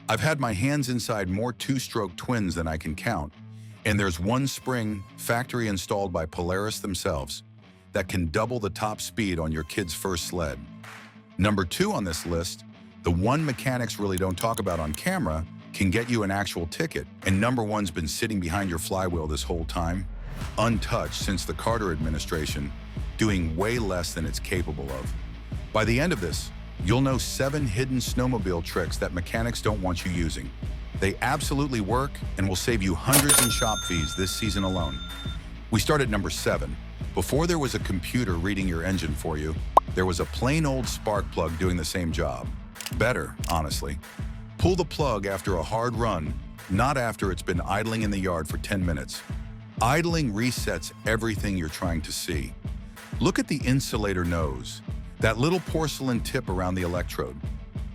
I've had my hands inside more two-stroke twins than I can count, and there's one spring, factory installed by Polaris themselves, that can double the top speed on your kid's first sled. Number 2 on this list, the one mechanics really don't talk about on camera, can get you an actual ticket, and number 1's been sitting behind your flywheel this whole time, untouched since the Carter administration, doing way less than it's capable of. By the end of this, you'll know 7 hidden snowmobile tricks that mechanics don't want you using. They absolutely work and will save you hundreds in shop fees this season alone. We start at number 7. Before there was a computer reading your engine for you, there was a plain old spark plug doing the same job. Better, honestly. Pull the plug after a hard run, not after it's been idling in the yard for 10 minutes. Idling resets everything you're trying to see. Look at the insulator nose, that little porcelain tip around the electrode.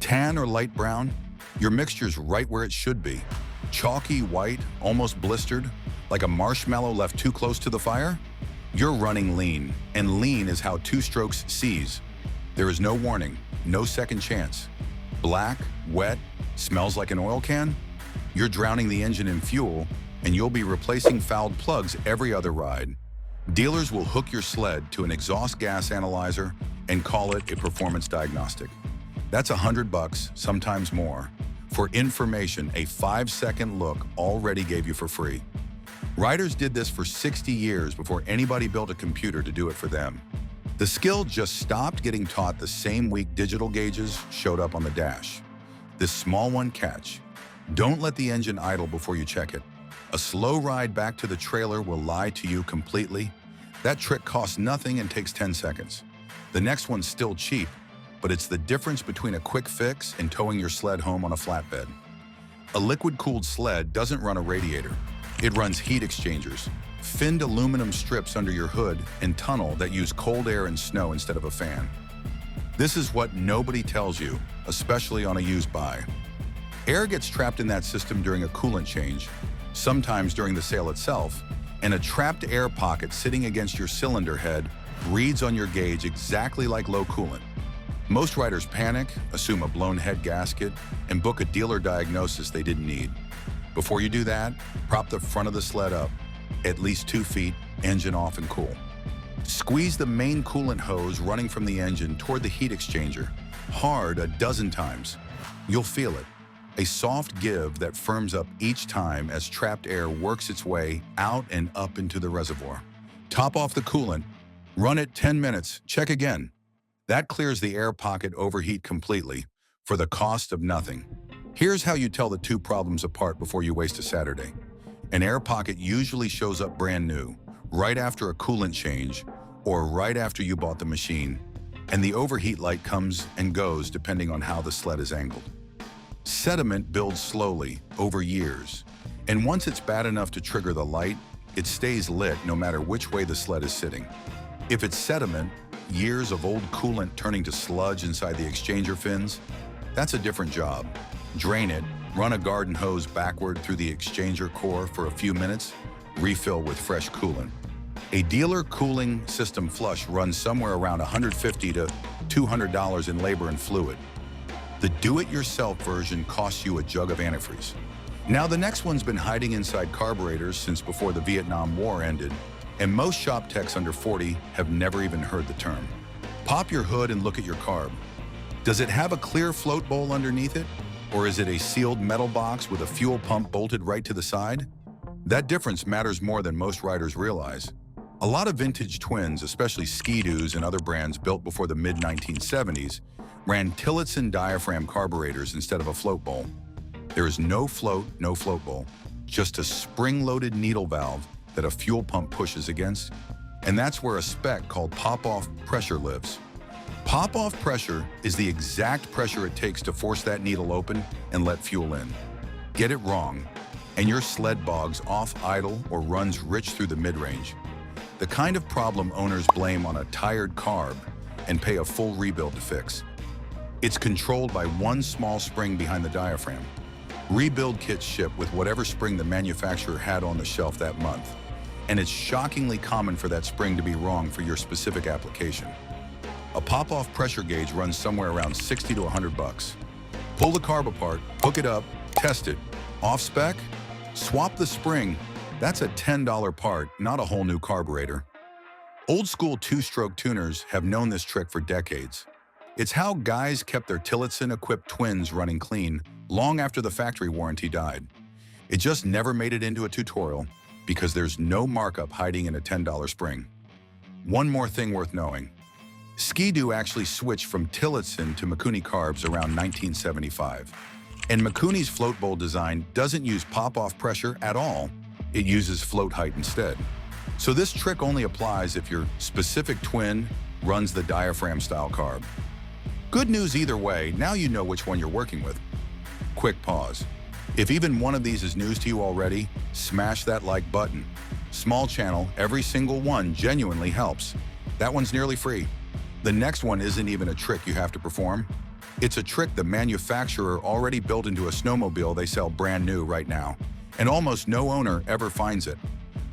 Tan or light brown, your mixture's right where it should be. Chalky white, almost blistered, like a marshmallow left too close to the fire? You're running lean, and lean is how two-strokes sees. There is no warning, no second chance. Black, wet, smells like an oil can? You're drowning the engine in fuel, and you'll be replacing fouled plugs every other ride. Dealers will hook your sled to an exhaust gas analyzer and call it a performance diagnostic. That's $100, sometimes more. For information, a 5-second look already gave you for free. Riders did this for 60 years before anybody built a computer to do it for them. The skill just stopped getting taught the same week digital gauges showed up on the dash. This small one catch: don't let the engine idle before you check it. A slow ride back to the trailer will lie to you completely. That trick costs nothing and takes 10 seconds. The next one's still cheap, but it's the difference between a quick fix and towing your sled home on a flatbed. A liquid-cooled sled doesn't run a radiator. It runs heat exchangers, finned aluminum strips under your hood and tunnel that use cold air and snow instead of a fan. This is what nobody tells you, especially on a used buy. Air gets trapped in that system during a coolant change, sometimes during the sale itself, and a trapped air pocket sitting against your cylinder head reads on your gauge exactly like low coolant. Most riders panic, assume a blown head gasket, and book a dealer diagnosis they didn't need. Before you do that, prop the front of the sled up, at least 2 feet, engine off and cool. Squeeze the main coolant hose running from the engine toward the heat exchanger, hard a dozen times. You'll feel it, a soft give that firms up each time as trapped air works its way out and up into the reservoir. Top off the coolant, run it 10 minutes, check again. That clears the air pocket overheat completely, for the cost of nothing. Here's how you tell the two problems apart before you waste a Saturday. An air pocket usually shows up brand new, right after a coolant change, or right after you bought the machine, and the overheat light comes and goes depending on how the sled is angled. Sediment builds slowly, over years, and once it's bad enough to trigger the light, it stays lit no matter which way the sled is sitting. If it's sediment, years of old coolant turning to sludge inside the exchanger fins, that's a different job. Drain it, run a garden hose backward through the exchanger core for a few minutes, refill with fresh coolant. A dealer cooling system flush runs somewhere around $150 to $200 in labor and fluid. The do-it-yourself version costs you a jug of antifreeze. Now the next one's been hiding inside carburetors since before the Vietnam War ended, and most shop techs under 40 have never even heard the term. Pop your hood and look at your carb. Does it have a clear float bowl underneath it? Or is it a sealed metal box with a fuel pump bolted right to the side? That difference matters more than most riders realize. A lot of vintage twins, especially Ski-Doos and other brands built before the mid-1970s, ran Tillotson diaphragm carburetors instead of a float bowl. There is no float bowl, just a spring-loaded needle valve that a fuel pump pushes against, and that's where a spec called pop-off pressure lives. Pop-off pressure is the exact pressure it takes to force that needle open and let fuel in. Get it wrong, and your sled bogs off idle or runs rich through the mid-range. The kind of problem owners blame on a tired carb and pay a full rebuild to fix. It's controlled by one small spring behind the diaphragm. Rebuild kits ship with whatever spring the manufacturer had on the shelf that month, and it's shockingly common for that spring to be wrong for your specific application. A pop-off pressure gauge runs somewhere around $60 to $100. Pull the carb apart, hook it up, Test it. Off spec? Swap the spring. That's a $10 part, not a whole new carburetor. Old school two-stroke tuners have known this trick for decades. It's how guys kept their Tillotson-equipped twins running clean long after the factory warranty died. It just never made it into a tutorial because there's no markup hiding in a $10 spring. One more thing worth knowing. Ski-Doo actually switched from Tillotson to Mikuni carbs around 1975. And Mikuni's float bowl design doesn't use pop-off pressure at all. It uses float height instead. So this trick only applies if your specific twin runs the diaphragm-style carb. Good news either way, now you know which one you're working with. Quick pause. If even one of these is news to you already, smash that like button. Small channel, every single one genuinely helps. That one's nearly free. The next one isn't even a trick you have to perform. It's a trick the manufacturer already built into a snowmobile they sell brand new right now, and almost no owner ever finds it.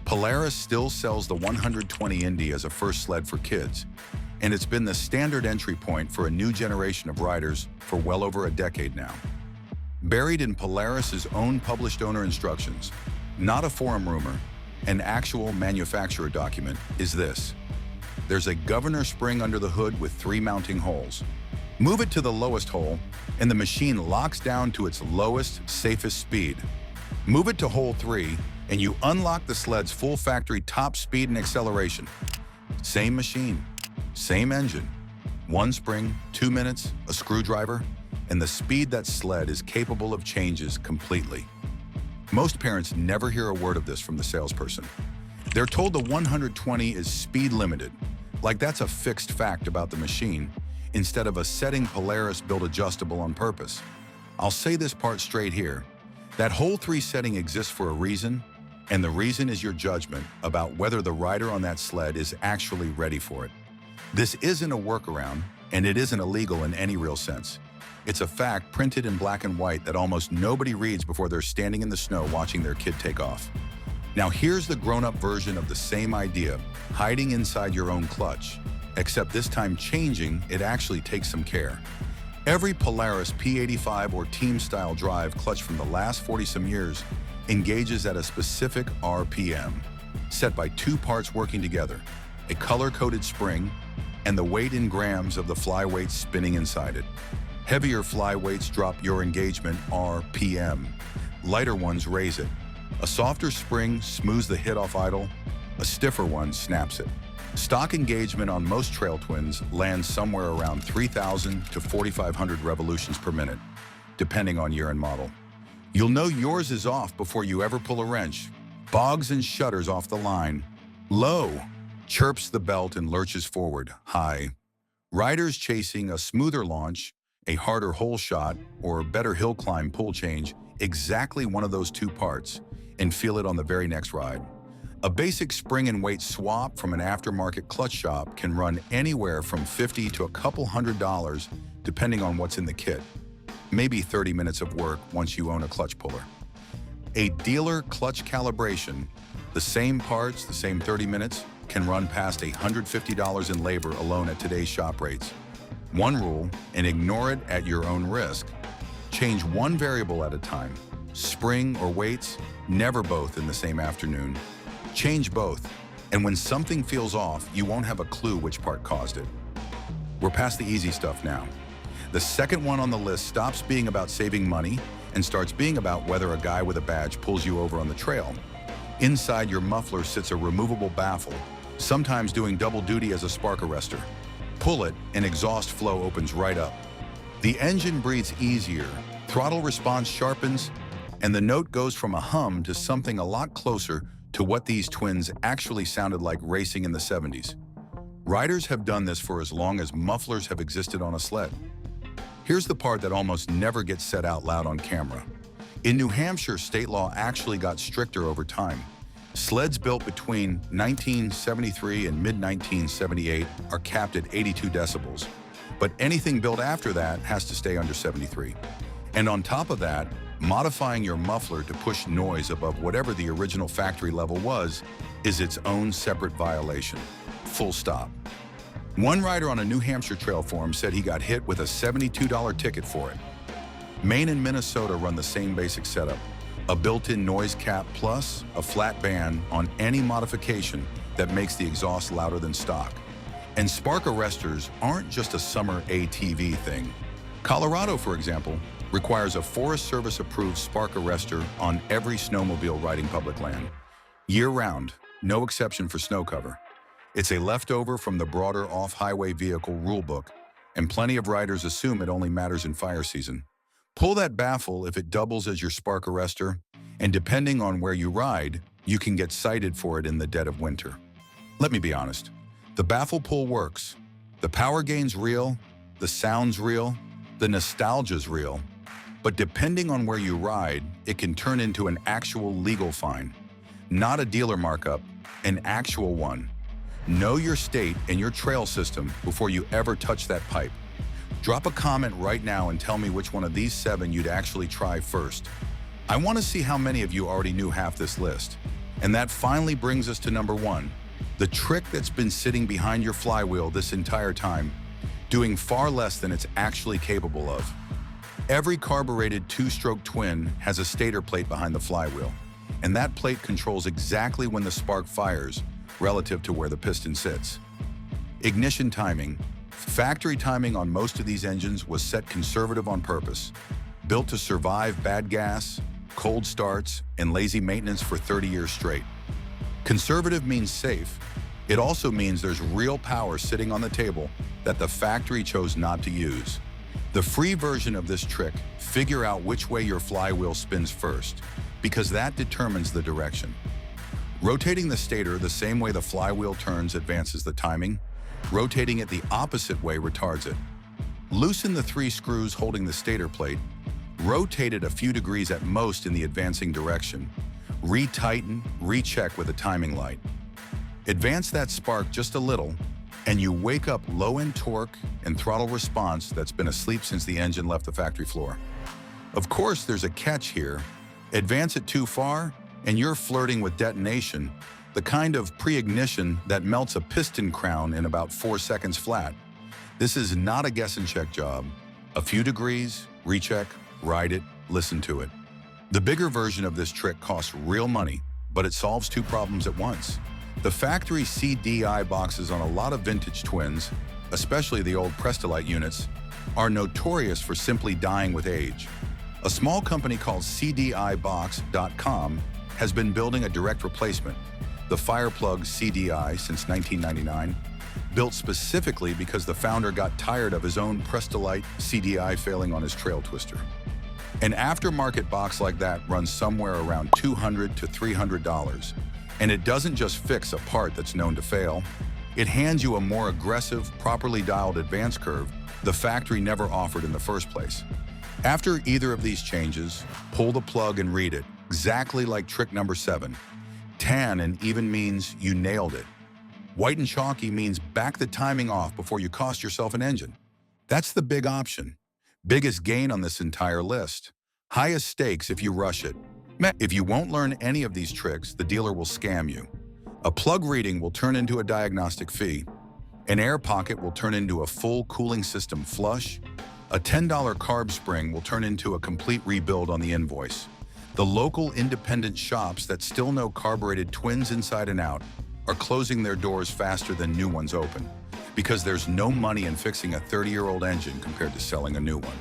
Polaris still sells the 120 Indy as a first sled for kids, and it's been the standard entry point for a new generation of riders for well over a decade now. Buried in Polaris's own published owner instructions, not a forum rumor, an actual manufacturer document, is this. There's a governor spring under the hood with 3 mounting holes. Move it to the lowest hole, and the machine locks down to its lowest, safest speed. Move it to hole 3, and you unlock the sled's full factory top speed and acceleration. Same machine, same engine, 1 spring, 2 minutes, a screwdriver, and the speed that sled is capable of changes completely. Most parents never hear a word of this from the salesperson. They're told the 120 is speed limited, like that's a fixed fact about the machine, instead of a setting Polaris built adjustable on purpose. I'll say this part straight here. That hole 3 setting exists for a reason, and the reason is your judgment about whether the rider on that sled is actually ready for it. This isn't a workaround, and it isn't illegal in any real sense. It's a fact printed in black and white that almost nobody reads before they're standing in the snow watching their kid take off. Now here's the grown-up version of the same idea, hiding inside your own clutch, except this time changing, it actually takes some care. Every Polaris P85 or team-style drive clutch from the last 40-some years engages at a specific RPM, set by 2 parts working together, a color-coded spring, and the weight in grams of the flyweights spinning inside it. Heavier flyweights drop your engagement RPM. Lighter ones raise it. A softer spring smooths the hit off idle. A stiffer one snaps it. Stock engagement on most trail twins lands somewhere around 3,000 to 4,500 revolutions per minute, depending on year and model. You'll know yours is off before you ever pull a wrench. Bogs and shudders off the line. Low, chirps the belt and lurches forward. High, riders chasing a smoother launch, a harder hole shot, or better hill climb pull change exactly one of those 2 parts and feel it on the very next ride. A basic spring and weight swap from an aftermarket clutch shop can run anywhere from $50 to a couple $100 depending on what's in the kit. Maybe 30 minutes of work once you own a clutch puller. A dealer clutch calibration, the same parts, the same 30 minutes, can run past $150 in labor alone at today's shop rates. One rule, and ignore it at your own risk. Change one variable at a time. Spring or weights, never both in the same afternoon. Change both, and when something feels off, you won't have a clue which part caused it. We're past the easy stuff now. The second one on the list stops being about saving money and starts being about whether a guy with a badge pulls you over on the trail. Inside your muffler sits a removable baffle, sometimes doing double duty as a spark arrestor. Pull it, and exhaust flow opens right up. The engine breathes easier, throttle response sharpens, and the note goes from a hum to something a lot closer to what these twins actually sounded like racing in the 70s. Riders have done this for as long as mufflers have existed on a sled. Here's the part that almost never gets said out loud on camera. In New Hampshire, state law actually got stricter over time. Sleds built between 1973 and mid-1978 are capped at 82 decibels, but anything built after that has to stay under 73. And on top of that, modifying your muffler to push noise above whatever the original factory level was is its own separate violation. Full stop. One rider on a New Hampshire trail forum said he got hit with a $72 ticket for it. Maine and Minnesota run the same basic setup, a built-in noise cap plus a flat band on any modification that makes the exhaust louder than stock. And spark arresters aren't just a summer ATV thing. Colorado, for example, requires a Forest Service-approved spark arrestor on every snowmobile riding public land. Year-round, no exception for snow cover. It's a leftover from the broader off-highway vehicle rulebook, and plenty of riders assume it only matters in fire season. Pull that baffle if it doubles as your spark arrestor, and depending on where you ride, you can get cited for it in the dead of winter. Let me be honest, the baffle pull works. The power gain's real, the sound's real, the nostalgia's real, but depending on where you ride, it can turn into an actual legal fine. Not a dealer markup, an actual one. Know your state and your trail system before you ever touch that pipe. Drop a comment right now and tell me which one of these 7 you'd actually try first. I want to see how many of you already knew half this list. And that finally brings us to number 1, the trick that's been sitting behind your flywheel this entire time, doing far less than it's actually capable of. Every carbureted 2-stroke twin has a stator plate behind the flywheel, and that plate controls exactly when the spark fires relative to where the piston sits. Ignition timing. Factory timing on most of these engines was set conservative on purpose, built to survive bad gas, cold starts, and lazy maintenance for 30 years straight. Conservative means safe. It also means there's real power sitting on the table that the factory chose not to use. The free version of this trick, figure out which way your flywheel spins first, because that determines the direction. Rotating the stator the same way the flywheel turns advances the timing. Rotating it the opposite way retards it. Loosen the 3 screws holding the stator plate. Rotate it a few degrees at most in the advancing direction. Retighten, recheck with a timing light. Advance that spark just a little, and you wake up low-end torque and throttle response that's been asleep since the engine left the factory floor. Of course, there's a catch here. Advance it too far, and you're flirting with detonation, the kind of pre-ignition that melts a piston crown in about 4 seconds flat. This is not a guess and check job. A few degrees, recheck, ride it, listen to it. The bigger version of this trick costs real money, but it solves 2 problems at once. The factory CDI boxes on a lot of vintage twins, especially the old Prestolite units, are notorious for simply dying with age. A small company called CDIbox.com has been building a direct replacement, the Fireplug CDI since 1999, built specifically because the founder got tired of his own Prestolite CDI failing on his trail twister. An aftermarket box like that runs somewhere around $200 to $300, and it doesn't just fix a part that's known to fail. It hands you a more aggressive, properly dialed advance curve the factory never offered in the first place. After either of these changes, pull the plug and read it, exactly like trick number 7. Tan and even means you nailed it. White and chalky means back the timing off before you cost yourself an engine. That's the big option. Biggest gain on this entire list. Highest stakes if you rush it. If you won't learn any of these tricks, the dealer will scam you. A plug reading will turn into a diagnostic fee. An air pocket will turn into a full cooling system flush. A $10 carb spring will turn into a complete rebuild on the invoice. The local independent shops that still know carbureted twins inside and out are closing their doors faster than new ones open, because there's no money in fixing a 30-year-old engine compared to selling a new one.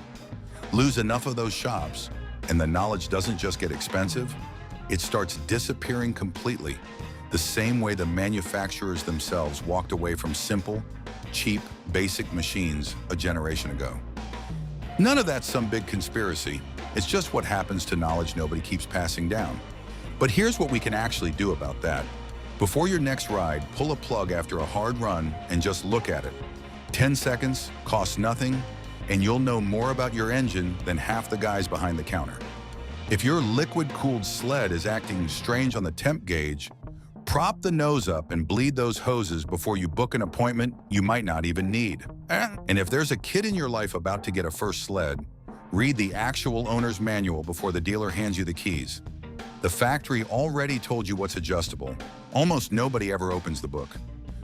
Lose enough of those shops, and the knowledge doesn't just get expensive, it starts disappearing completely, the same way the manufacturers themselves walked away from simple, cheap, basic machines a generation ago. None of that's some big conspiracy. It's just what happens to knowledge nobody keeps passing down. But here's what we can actually do about that. Before your next ride, pull a plug after a hard run and just look at it. 10 seconds, costs nothing, and you'll know more about your engine than half the guys behind the counter. If your liquid-cooled sled is acting strange on the temp gauge, prop the nose up and bleed those hoses before you book an appointment you might not even need. And if there's a kid in your life about to get a first sled, read the actual owner's manual before the dealer hands you the keys. The factory already told you what's adjustable. Almost nobody ever opens the book.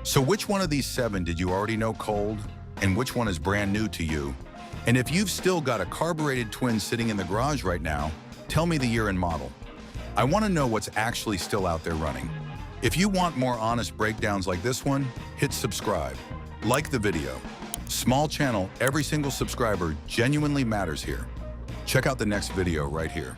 So which one of these 7 did you already know cold, and which one is brand new to you? And if you've still got a carbureted twin sitting in the garage right now, tell me the year and model. I want to know what's actually still out there running. If you want more honest breakdowns like this one, hit subscribe. Like the video. Small channel, every single subscriber genuinely matters here. Check out the next video right here.